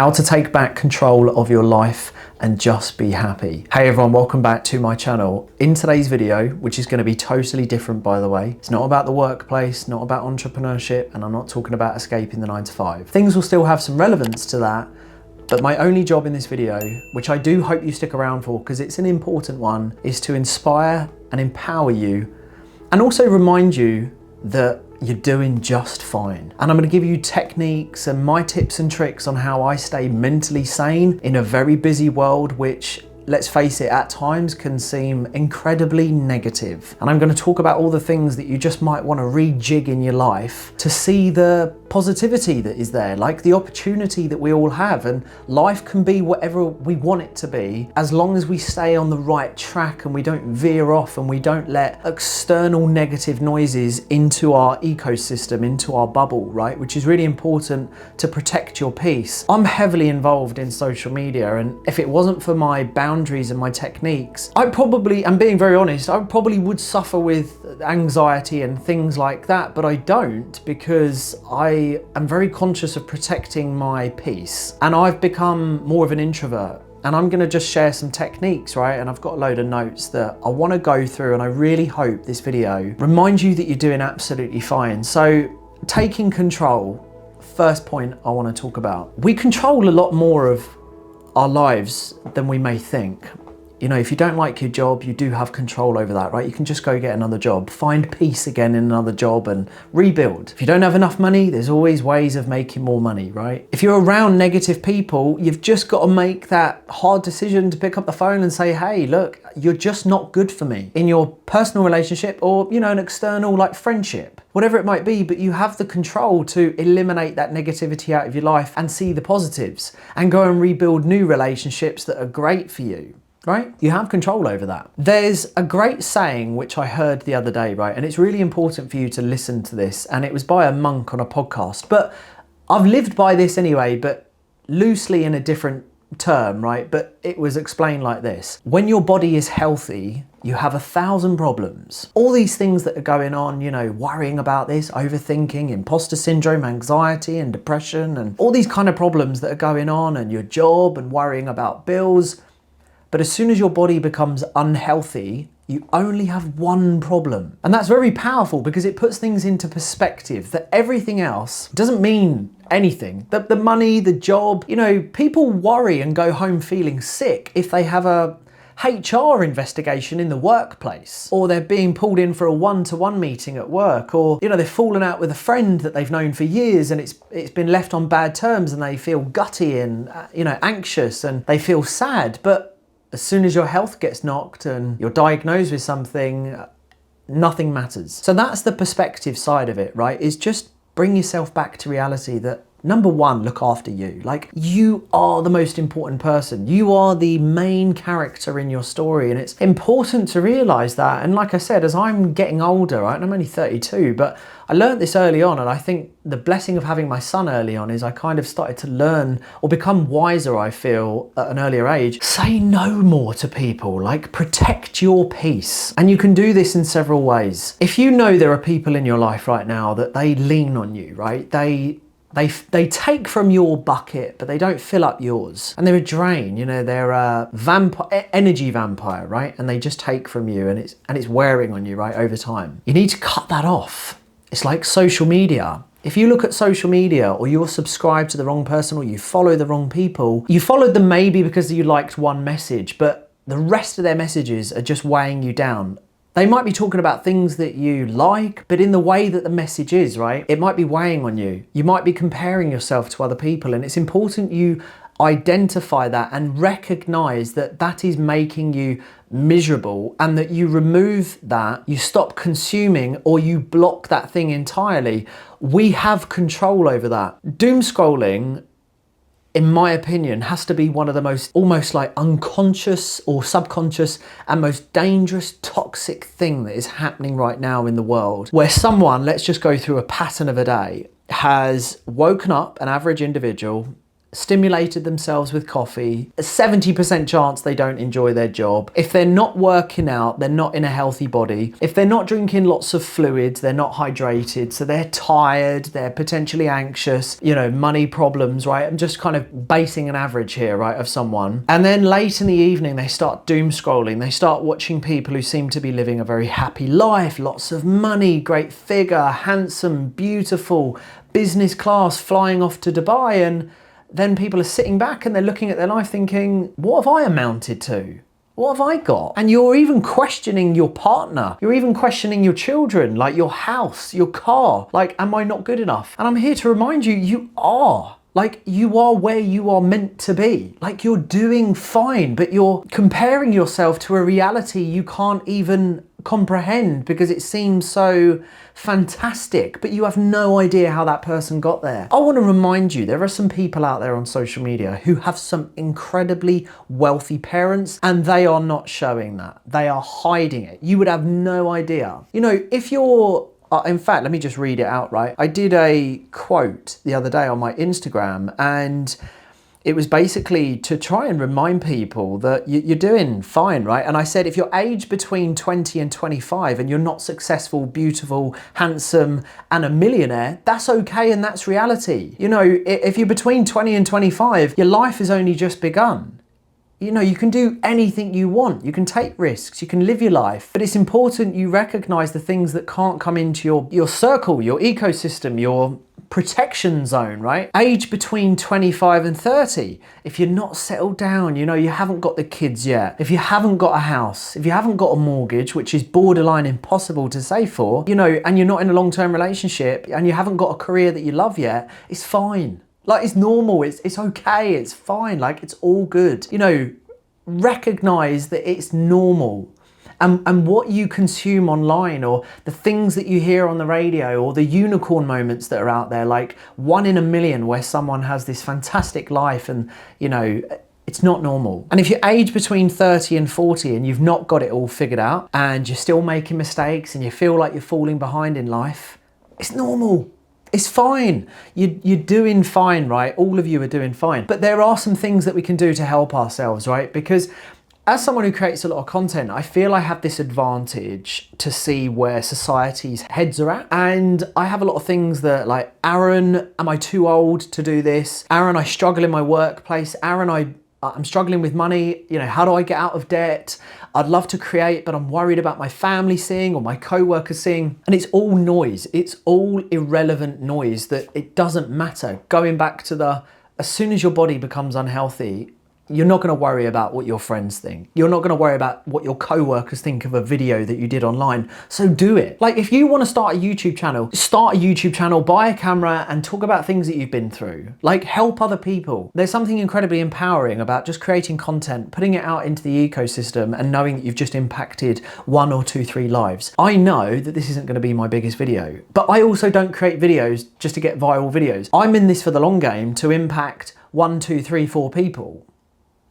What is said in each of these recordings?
How to take back control of your life and just be happy. Hey everyone, welcome back to my channel. In today's video, which is going to be totally different by the way, it's not about the workplace, not about entrepreneurship, and I'm not talking about escaping the 9 to 5. Things will still have some relevance to that, but my only job in this video, which I do hope you stick around for because it's an important one, is to inspire and empower you and also remind you that you're doing just fine. And I'm going to give you techniques and my tips and tricks on how I stay mentally sane in a very busy world, which, let's face it, at times can seem incredibly negative. And I'm going to talk about all the things that you just might want to rejig in your life to see the positivity that is there, like the opportunity that we all have. And life can be whatever we want it to be, as long as we stay on the right track and we don't veer off and we don't let external negative noises into our ecosystem, into our bubble, right? Which is really important to protect your peace. I'm heavily involved in social media, and if it wasn't for my boundaries and my techniques, I probably, I'm being very honest, I probably would suffer with anxiety and things like that, but I don't, because I am very conscious of protecting my peace, and I've become more of an introvert. And I'm going to just share some techniques, right? And I've got a load of notes that I want to go through, and I really hope this video reminds you that you're doing absolutely fine. So taking control, first point I want to talk about. We control a lot more of our lives than we may think. You know, if you don't like your job, you do have control over that, right? You can just go get another job, find peace again in another job and rebuild. If you don't have enough money, there's always ways of making more money, right? If you're around negative people, you've just got to make that hard decision to pick up the phone and say, hey, look, you're just not good for me in your personal relationship or, you know, an external like friendship, whatever it might be, but you have the control to eliminate that negativity out of your life and see the positives and go and rebuild new relationships that are great for you. Right? You have control over that. There's a great saying which I heard the other day, right? And it's really important for you to listen to this. And it was by a monk on a podcast, but I've lived by this anyway, but loosely in a different term, right? But it was explained like this. When your body is healthy, you have 1,000 problems. All these things that are going on, you know, worrying about this, overthinking, imposter syndrome, anxiety and depression, and all these kind of problems that are going on, and your job and worrying about bills. But as soon as your body becomes unhealthy, you only have one problem. And that's very powerful because it puts things into perspective, that everything else doesn't mean anything. The money, the job, you know, people worry and go home feeling sick if they have a HR investigation in the workplace, or they're being pulled in for a one-to-one meeting at work, or, you know, they've fallen out with a friend that they've known for years and it's been left on bad terms and they feel gutty and, you know, anxious and they feel sad. But as soon as your health gets knocked and you're diagnosed with something, nothing matters. So that's the perspective side of it, right? Is just bring yourself back to reality that, number one, look after you. Like, you are the most important person. You are the main character in your story. And it's important to realize that. And like I said, as I'm getting older, right, and I'm only 32, but I learned this early on. And I think the blessing of having my son early on is I kind of started to learn or become wiser, I feel, at an earlier age. Say no more to people, like protect your peace. And you can do this in several ways. If you know there are people in your life right now that they lean on you, right? They take from your bucket, but they don't fill up yours. And they're a drain, you know, they're a energy vampire, right? And they just take from you, and it's wearing on you, right, over time. You need to cut that off. It's like social media. If you look at social media, or you're subscribed to the wrong person, or you follow the wrong people, you followed them maybe because you liked one message, but the rest of their messages are just weighing you down. They might be talking about things that you like, but in the way that the message is, right? It might be weighing on you. You might be comparing yourself to other people, and it's important you identify that and recognize that that is making you miserable, and that you remove that, you stop consuming, or you block that thing entirely. We have control over that. Doom scrolling, in my opinion, has to be one of the most almost like unconscious or subconscious and most dangerous, toxic thing that is happening right now in the world, where someone, let's just go through a pattern of a day, has woken up, an average individual, stimulated themselves with coffee, a 70% chance they don't enjoy their job. If they're not working out, they're not in a healthy body. If they're not drinking lots of fluids, they're not hydrated, so they're tired, they're potentially anxious, you know, money problems, right? I'm just kind of basing an average here, right, of someone. And then late in the evening, they start doom scrolling. They start watching people who seem to be living a very happy life, lots of money, great figure, handsome, beautiful, business class, flying off to Dubai, and then people are sitting back and they're looking at their life thinking, what have I amounted to? What have I got? And you're even questioning your partner. You're even questioning your children, like your house, your car. Like, am I not good enough? And I'm here to remind you, you are. Like, you are where you are meant to be. Like, you're doing fine, but you're comparing yourself to a reality you can't even comprehend because it seems so fantastic, but you have no idea how that person got there. I want to remind you, there are some people out there on social media who have some incredibly wealthy parents and they are not showing that. They are hiding it. You would have no idea. You know, if you're in fact, let me just read it out, right? I did a quote the other day on my Instagram, and it was basically to try and remind people that you're doing fine, right? And I said, if you're aged between 20 and 25 and you're not successful, beautiful, handsome, and a millionaire, that's okay and that's reality. You know, if you're between 20 and 25, your life has only just begun. You know, you can do anything you want. You can take risks, you can live your life, but it's important you recognize the things that can't come into your circle, your ecosystem, your protection zone, right? Age between 25 and 30. If you're not settled down, you know, you haven't got the kids yet, if you haven't got a house, if you haven't got a mortgage, which is borderline impossible to save for, you know, and you're not in a long-term relationship and you haven't got a career that you love yet, it's fine. Like, it's normal, it's okay, it's fine, like, it's all good. You know, recognize that it's normal. And what you consume online, or the things that you hear on the radio, or the unicorn moments that are out there, like 1 in a million where someone has this fantastic life and, you know, it's not normal. And if you're aged between 30 and 40 and you've not got it all figured out and you're still making mistakes and you feel like you're falling behind in life, it's normal. It's fine. You're doing fine, right? All of you are doing fine. But there are some things that we can do to help ourselves, right? Because as someone who creates a lot of content, I feel I have this advantage to see where society's heads are at. And I have a lot of things that, like, Aaron, am I too old to do this? Aaron, I struggle in my workplace. Aaron, I'm struggling with money. You know, how do I get out of debt? I'd love to create, but I'm worried about my family seeing or my co-workers seeing. And it's all noise. It's all irrelevant noise that it doesn't matter. Going back to as soon as your body becomes unhealthy, you're not going to worry about what your friends think. You're not going to worry about what your co-workers think of a video that you did online. So do it. Like, if you want to start a YouTube channel, buy a camera and talk about things that you've been through. Like, help other people. There's something incredibly empowering about just creating content, putting it out into the ecosystem and knowing that you've just impacted 1 or 2, 3 lives. I know that this isn't going to be my biggest video, but I also don't create videos just to get viral videos. I'm in this for the long game to impact 1, 2, 3, 4 people.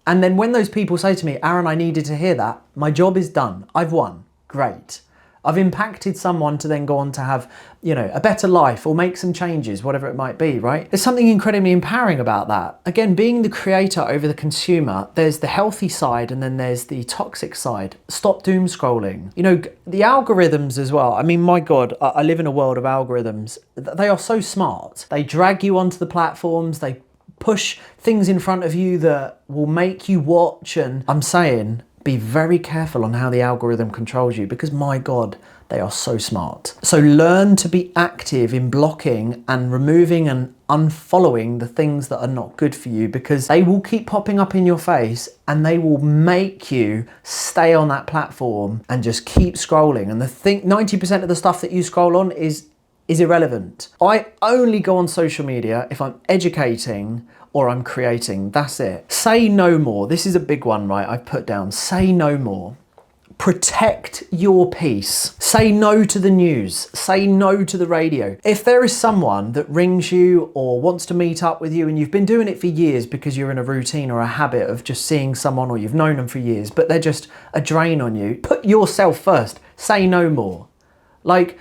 And then when those people say to me, Aaron, I needed to hear that, my job is done. I've won. Great. I've impacted someone to then go on to have, you know, a better life or make some changes, whatever it might be, right? There's something incredibly empowering about that. Again, being the creator over the consumer, there's the healthy side and then there's the toxic side. Stop doom scrolling. You know, the algorithms as well. I mean, my God, I live in a world of algorithms. They are so smart. They drag you onto the platforms. They push things in front of you that will make you watch. And I'm saying, be very careful on how the algorithm controls you, because my God, they are so smart. So learn to be active in blocking and removing and unfollowing the things that are not good for you, because they will keep popping up in your face and they will make you stay on that platform and just keep scrolling. And 90% of the stuff that you scroll on is irrelevant. I only go on social media if I'm educating or I'm creating. That's it. Say no more. This is a big one, right? I've put down, say no more. Protect your peace. Say no to the news. Say no to the radio. If there is someone that rings you or wants to meet up with you and you've been doing it for years because you're in a routine or a habit of just seeing someone, or you've known them for years, but they're just a drain on you, put yourself first. Say no more. Like,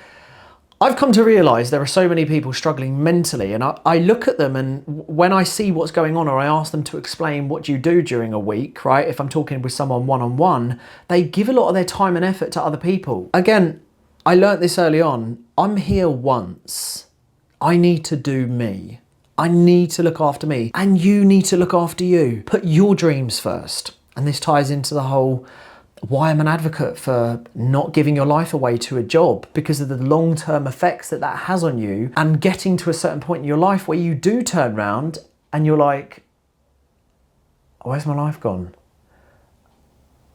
I've come to realise there are so many people struggling mentally, and I look at them, and when I see what's going on, or I ask them to explain what you do during a week, right? If I'm talking with someone one-on-one, they give a lot of their time and effort to other people. Again, I learnt this early on. I'm here once. I need to do me. I need to look after me, and you need to look after you. Put your dreams first. And this ties into the whole why I'm an advocate for not giving your life away to a job, because of the long-term effects that has on you, and getting to a certain point in your life where you do turn around and you're like, where's my life gone?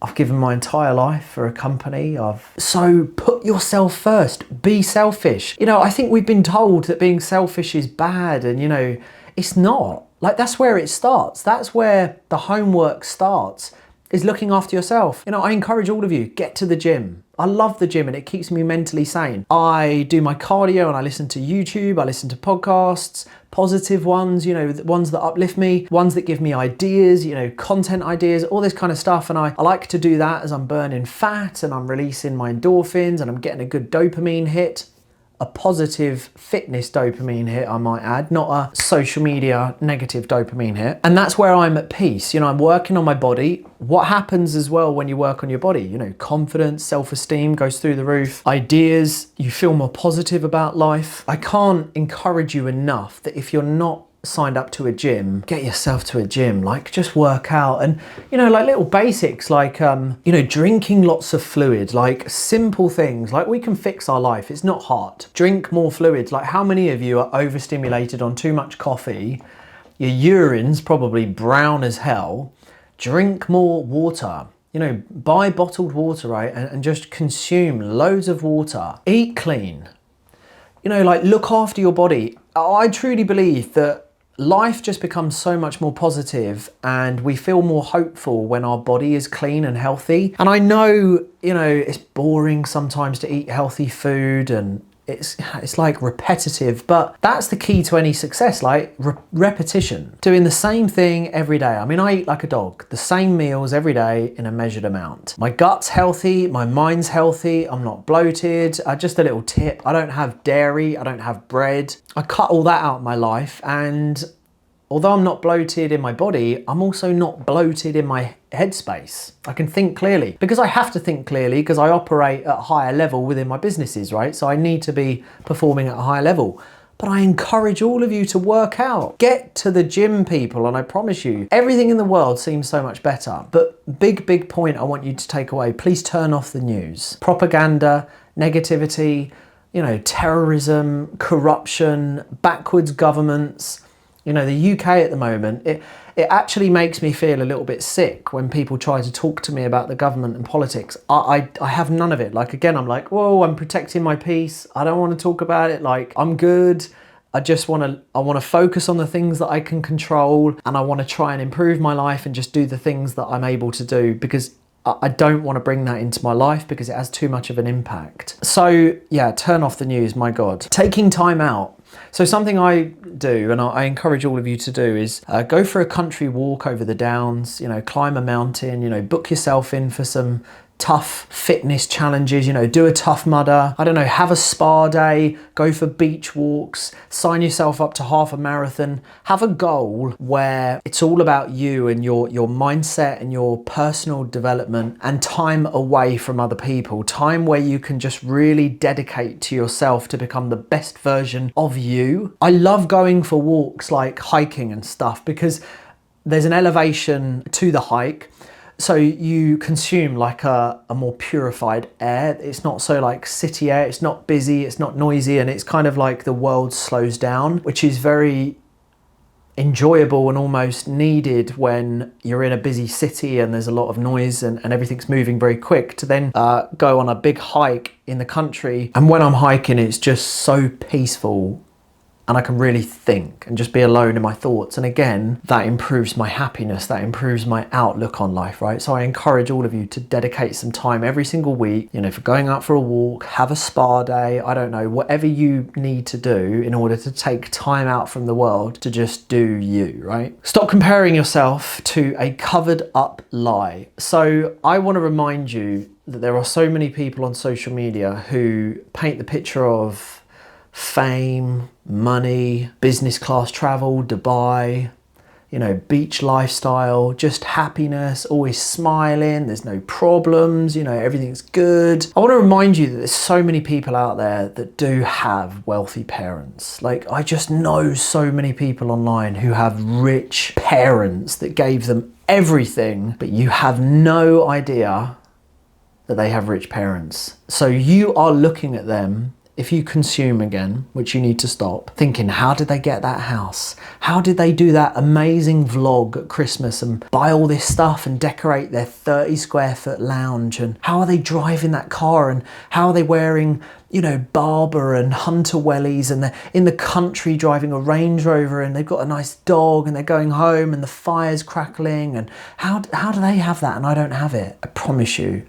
I've given my entire life for a company. So put yourself first, be selfish. You know, I think we've been told that being selfish is bad, and you know, it's not. Like, that's where it starts. That's where the homework starts, is looking after yourself. You know, I encourage all of you, get to the gym. I love the gym and it keeps me mentally sane. I do my cardio and I listen to YouTube, I listen to podcasts, positive ones, you know, ones that uplift me, ones that give me ideas, you know, content ideas, all this kind of stuff. And I like to do that as I'm burning fat and I'm releasing my endorphins and I'm getting a good dopamine hit. A positive fitness dopamine hit, I might add, not a social media negative dopamine hit. And that's where I'm at peace. You know, I'm working on my body. What happens as well when you work on your body? You know, confidence, self-esteem goes through the roof. Ideas, you feel more positive about life. I can't encourage you enough that if you're not signed up to a gym, get yourself to a gym. Like, just work out, and you know, like little basics like you know, drinking lots of fluid, like simple things. Like, we can fix our life, it's not hard. Drink more fluids. Like, how many of you are overstimulated on too much coffee? Your urine's probably brown as hell. Drink more water. You know, buy bottled water, right? And just consume loads of water. Eat clean. You know, like, look after your body. I truly believe that life just becomes so much more positive and we feel more hopeful when our body is clean and healthy. And I know, you know, it's boring sometimes to eat healthy food and it's like repetitive, but that's the key to any success, like repetition. Doing the same thing every day. I mean, I eat like a dog, the same meals every day in a measured amount. My gut's healthy, my mind's healthy, I'm not bloated. Just a little tip, I don't have dairy, I don't have bread. I cut all that out of my life, and although I'm not bloated in my body, I'm also not bloated in my headspace. I can think clearly because I have to think clearly because I operate at a higher level within my businesses, right? So I need to be performing at a higher level. But I encourage all of you to work out. Get to the gym, people, and I promise you, everything in the world seems so much better. But big point I want you to take away, please turn off the news. Propaganda, negativity, you know, terrorism, corruption, backwards governments. You know, the UK at the moment, it actually makes me feel a little bit sick when people try to talk to me about the government and politics. I have none of it. Like, again, I'm like, whoa, I'm protecting my peace. I don't want to talk about it. Like, I'm good. I want to focus on the things that I can control, and I want to try and improve my life and just do the things that I'm able to do, because I don't want to bring that into my life because it has too much of an impact. So yeah, turn off the news, my God. Taking time out. So something I do, and I encourage all of you to do, is go for a country walk over the downs, you know, climb a mountain, you know, book yourself in for some tough fitness challenges, you know, do a Tough Mudder, I don't know, have a spa day, go for beach walks, sign yourself up to half a marathon, have a goal where it's all about you and your mindset and your personal development, and time away from other people, time where you can just really dedicate to yourself to become the best version of you. I love going for walks like hiking and stuff because there's an elevation to the hike. So you consume like a more purified air. It's not so like city air, it's not busy, it's not noisy, and it's kind of like the world slows down, which is very enjoyable and almost needed when you're in a busy city and there's a lot of noise and everything's moving very quick, to then go on a big hike in the country. And when I'm hiking, it's just so peaceful. And I can really think and just be alone in my thoughts. And again, that improves my happiness, that improves my outlook on life, right? So I encourage all of you to dedicate some time every single week, you know, for going out for a walk, have a spa day, I don't know, whatever you need to do in order to take time out from the world to just do you, right? Stop comparing yourself to a covered up lie. So I want to remind you that there are so many people on social media who paint the picture of fame, money, business class travel, Dubai, you know, beach lifestyle, just happiness, always smiling, there's no problems, you know, everything's good. I want to remind you that there's so many people out there that do have wealthy parents. Like, I just know so many people online who have rich parents that gave them everything, but you have no idea that they have rich parents. So you are looking at them, if you consume again, which you need to stop, thinking, how did they get that house? How did they do that amazing vlog at Christmas and buy all this stuff and decorate their 30 square foot lounge? And how are they driving that car? And how are they wearing, you know, Barber and Hunter wellies, and they're in the country driving a Range Rover, and they've got a nice dog, and they're going home and the fire's crackling? And how do they have that and I don't have it? I promise you,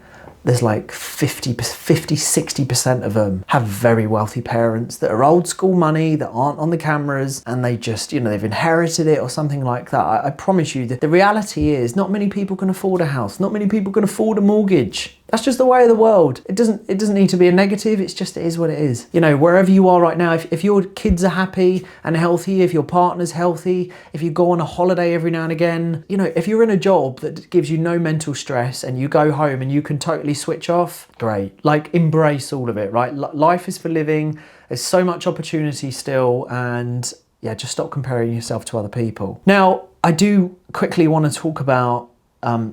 there's like 60% of them have very wealthy parents that are old school money, that aren't on the cameras, and they just, you know, they've inherited it or something like that. I promise you that the reality is not many people can afford a house. Not many people can afford a mortgage. That's just the way of the world. It doesn't need to be a negative. It's just, it is what it is. You know, wherever you are right now, if your kids are happy and healthy, if your partner's healthy, if you go on a holiday every now and again, you know, if you're in a job that gives you no mental stress and you go home and you can totally switch off, great. Like, embrace all of it, right? Life is for living. There's so much opportunity still, and yeah, just stop comparing yourself to other people. Now, I do quickly want to talk about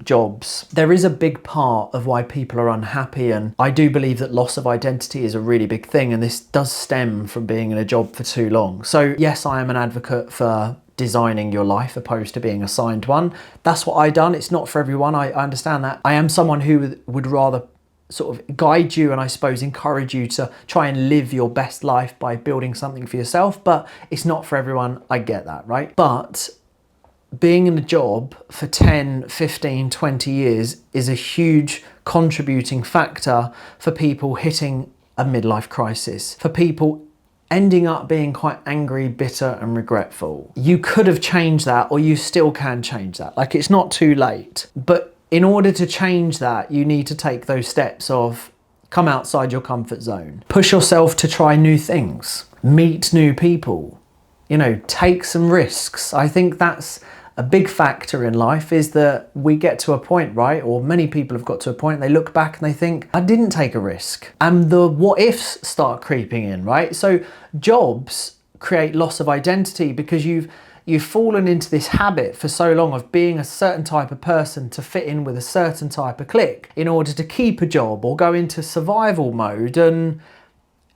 jobs. There is a big part of why people are unhappy, and I do believe that loss of identity is a really big thing, and this does stem from being in a job for too long. So yes, I am an advocate for designing your life opposed to being assigned one. That's what I've done. It's not for everyone. I understand that. I am someone who would rather sort of guide you and I suppose encourage you to try and live your best life by building something for yourself, but it's not for everyone. I get that, right? But being in a job for 10, 15, 20 years is a huge contributing factor for people hitting a midlife crisis, for people ending up being quite angry, bitter and regretful. You could have changed that, or you still can change that. Like, it's not too late. But in order to change that, you need to take those steps of come outside your comfort zone, push yourself to try new things, meet new people, you know, take some risks. I think that's a big factor in life, is that we get to a point, right? Or many people have got to a point, they look back and they think, I didn't take a risk. And the what ifs start creeping in, right? So jobs create loss of identity because you've fallen into this habit for so long of being a certain type of person to fit in with a certain type of clique in order to keep a job or go into survival mode. And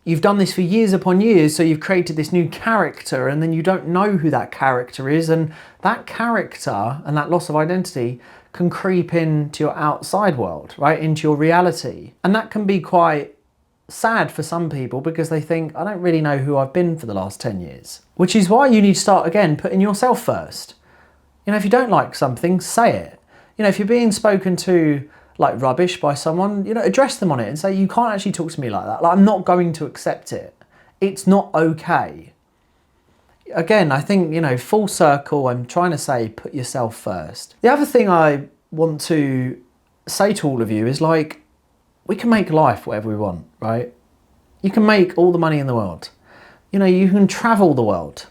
you've done this for years upon years, so you've created this new character, and then you don't know who that character is, and that character and that loss of identity can creep into your outside world, right, into your reality. And that can be quite sad for some people because they think, I don't really know who I've been for the last 10 years. Which is why you need to start again putting yourself first. You know, if you don't like something, say it. You know, if you're being spoken to like rubbish by someone, you know, address them on it and say, you can't actually talk to me like that. Like, I'm not going to accept it. It's not okay. Again, I think, you know, full circle, I'm trying to say, put yourself first. The other thing I want to say to all of you is, like, we can make life whatever we want, right? You can make all the money in the world. You know, you can travel the world.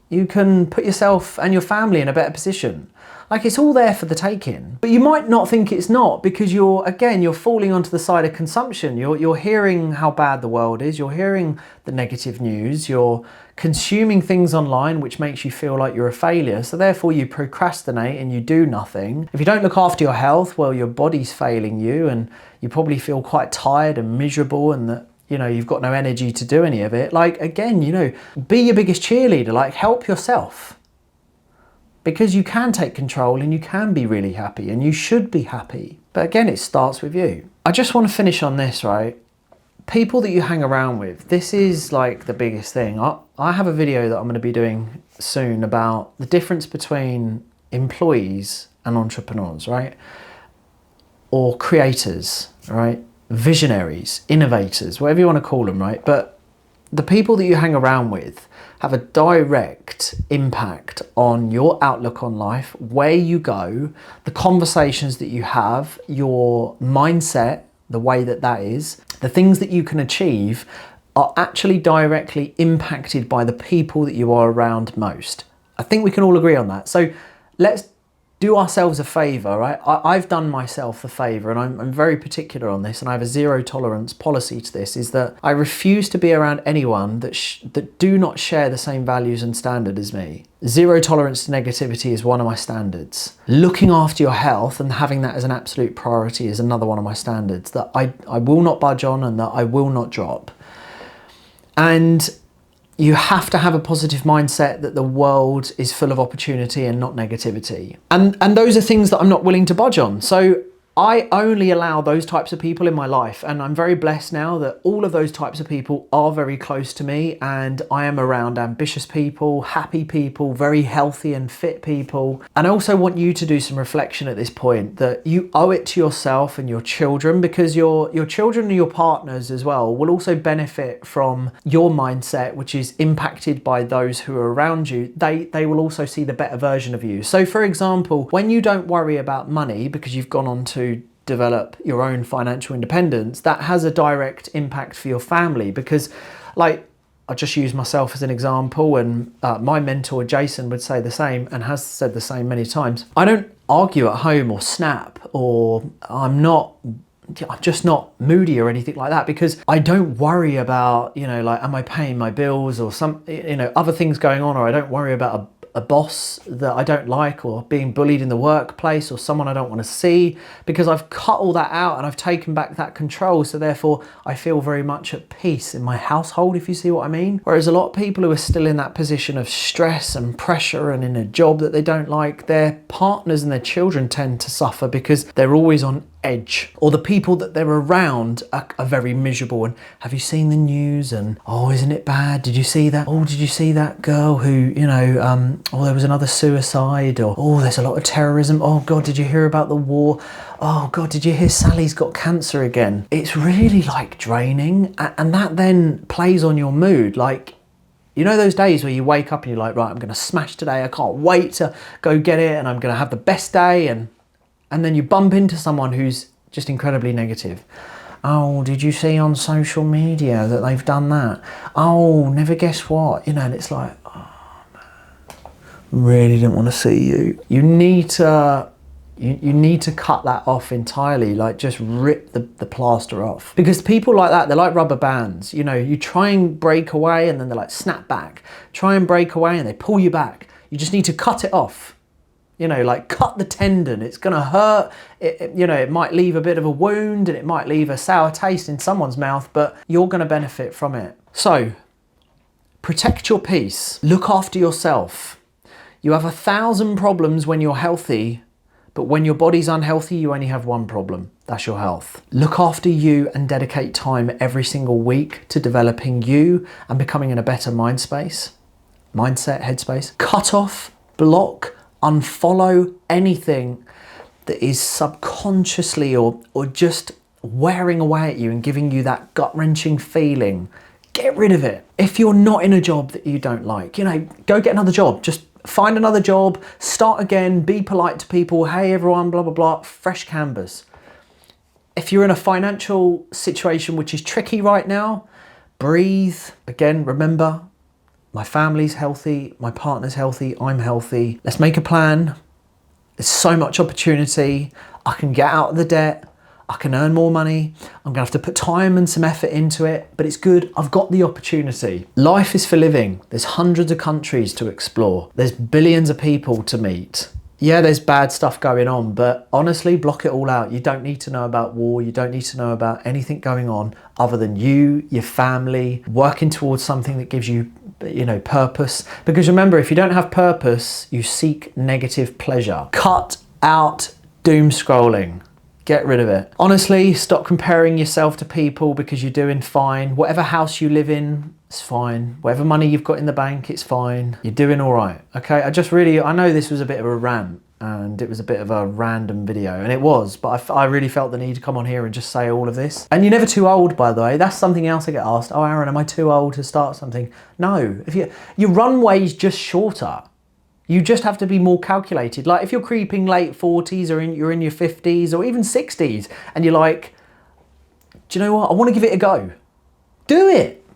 You can put yourself and your family in a better position. Like, it's all there for the taking. But you might not think it's not, because you're falling onto the side of consumption. You're hearing how bad the world is. You're hearing the negative news. You're consuming things online, which makes you feel like you're a failure. So therefore you procrastinate and you do nothing. If you don't look after your health, well, your body's failing you, and you probably feel quite tired and miserable, and that, you know, you've got no energy to do any of it. Like, again, you know, be your biggest cheerleader. Like, help yourself. Because you can take control and you can be really happy, and you should be happy. But again, it starts with you. I just want to finish on this, right? People that you hang around with, this is like the biggest thing. I have a video that I'm going to be doing soon about the difference between employees and entrepreneurs, right? Or creators, right? Visionaries, innovators, whatever you want to call them, right? But the people that you hang around with have a direct impact on your outlook on life, where you go, the conversations that you have, your mindset, the way that is, the things that you can achieve, are actually directly impacted by the people that you are around most. I think we can all agree on that. So let's do ourselves a favor, right? I've done myself a favor, and I'm very particular on this, and I have a zero tolerance policy to this, is that I refuse to be around anyone that do not share the same values and standard as me. Zero tolerance to negativity is one of my standards. Looking after your health and having that as an absolute priority is another one of my standards that I will not budge on and that I will not drop. And you have to have a positive mindset that the world is full of opportunity and not negativity. And those are things that I'm not willing to budge on. So I only allow those types of people in my life, and I'm very blessed now that all of those types of people are very close to me, and I am around ambitious people, happy people, very healthy and fit people. And I also want you to do some reflection at this point, that you owe it to yourself and your children, because your children and your partners as well will also benefit from your mindset, which is impacted by those who are around you. They will also see the better version of you. So for example, when you don't worry about money because you've gone on to develop your own financial independence, that has a direct impact for your family, because like, I'll just use myself as an example, and my mentor Jason would say the same and has said the same many times. I don't argue at home or snap, or I'm just not moody or anything like that, because I don't worry about, you know, like, am I paying my bills or some, you know, other things going on, or I don't worry about a boss that I don't like, or being bullied in the workplace, or someone I don't want to see, because I've cut all that out and I've taken back that control. So therefore I feel very much at peace in my household, if you see what I mean. Whereas a lot of people who are still in that position of stress and pressure and in a job that they don't like, their partners and their children tend to suffer because they're always on edge, or the people that they're around are very miserable. And have you seen the news? And oh, isn't it bad? Did you see that? Oh, did you see that girl who, you know, oh, there was another suicide, or oh, there's a lot of terrorism. Oh God, did you hear about the war? Oh God, did you hear Sally's got cancer again? It's really like draining, and that then plays on your mood. Like, you know those days where you wake up and you're like, right, I'm gonna smash today, I can't wait to go get it, and I'm gonna have the best day, and then you bump into someone who's just incredibly negative. Oh, did you see on social media that they've done that? Oh, never guess what? You know, and it's like, oh man, really didn't want to see you. You need to cut that off entirely, like just rip the plaster off. Because people like that, they're like rubber bands. You know, you try and break away and then they're like, snap back. Try and break away and they pull you back. You just need to cut it off. You know, like cut the tendon. It's gonna hurt. You know, it might leave a bit of a wound and it might leave a sour taste in someone's mouth, but you're gonna benefit from it. So, protect your peace. Look after yourself. You have 1,000 problems when you're healthy, but when your body's unhealthy, you only have one problem. That's your health. Look after you and dedicate time every single week to developing you and becoming in a better mindset, headspace. Cut off, block, unfollow anything that is subconsciously or just wearing away at you and giving you that gut-wrenching feeling. Get rid of it. If you're not in a job that you don't like, you know, go get another job. Just find another job, start again, be polite to people. Hey everyone, blah, blah, blah, fresh canvas. If you're in a financial situation which is tricky right now, breathe. Again, remember, my family's healthy, my partner's healthy, I'm healthy. Let's make a plan. There's so much opportunity. I can get out of the debt. I can earn more money. I'm gonna have to put time and some effort into it, but it's good. I've got the opportunity. Life is for living. There's hundreds of countries to explore. There's billions of people to meet. Yeah, there's bad stuff going on, but honestly, block it all out. You don't need to know about war. You don't need to know about anything going on other than you, your family, working towards something that gives you, you know, purpose. Because remember, if you don't have purpose, you seek negative pleasure. Cut out doom scrolling. Get rid of it. Honestly, stop comparing yourself to people because you're doing fine. Whatever house you live in, it's fine. Whatever money you've got in the bank, it's fine. You're doing all right, okay? I know this was a bit of a rant and it was a bit of a random video, and it was, but I really felt the need to come on here and just say all of this. And you're never too old, by the way. That's something else I get asked. Oh, Aaron, am I too old to start something? No, your runway's just shorter. You just have to be more calculated. Like if you're creeping late 40s or you're in your 50s or even 60s and you're like, do you know what? I want to give it a go. Do it.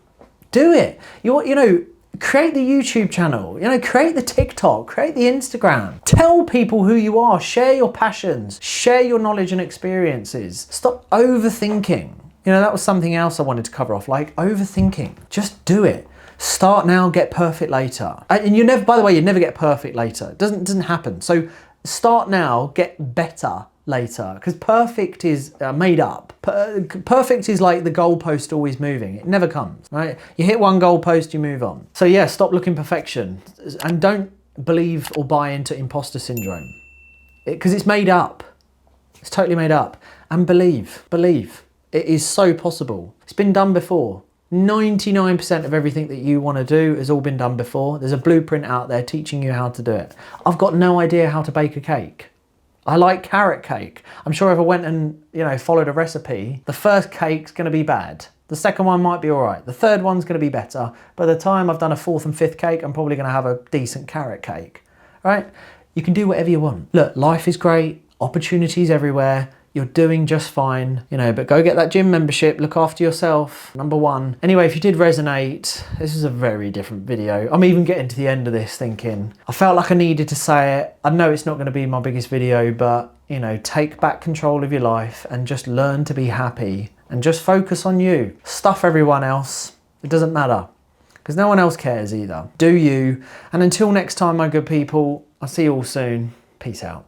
Do it. You know, create the YouTube channel, you know, create the TikTok, create the Instagram. Tell people who you are, share your passions, share your knowledge and experiences. Stop overthinking. You know, that was something else I wanted to cover off, like overthinking. Just do it. Start now, get perfect later. And you never, by the way, you never get perfect later. It doesn't happen. So start now, get better later, because perfect is made up. Perfect is like the goalpost always moving. It never comes, right? You hit one goalpost, you move on. So yeah, stop looking perfection and don't believe or buy into imposter syndrome, because it's made up. It's totally made up. And believe. It is so possible. It's been done before. 99% of everything that you want to do has all been done before. There's a blueprint out there teaching you how to do it. I've got no idea how to bake a cake. I like carrot cake. I'm sure if I went and, you know, followed a recipe, the first cake's going to be bad. The second one might be all right. The third one's going to be better. By the time I've done a fourth and fifth cake, I'm probably going to have a decent carrot cake, right? You can do whatever you want. Look, life is great. Opportunities everywhere. You're doing just fine, you know, but go get that gym membership, look after yourself, number one. Anyway, if you did resonate, this is a very different video. I'm even getting to the end of this thinking, I felt like I needed to say it. I know it's not gonna be my biggest video, but you know, take back control of your life and just learn to be happy and just focus on you. Stuff everyone else, it doesn't matter, because no one else cares either. Do you, and until next time, my good people, I'll see you all soon. Peace out.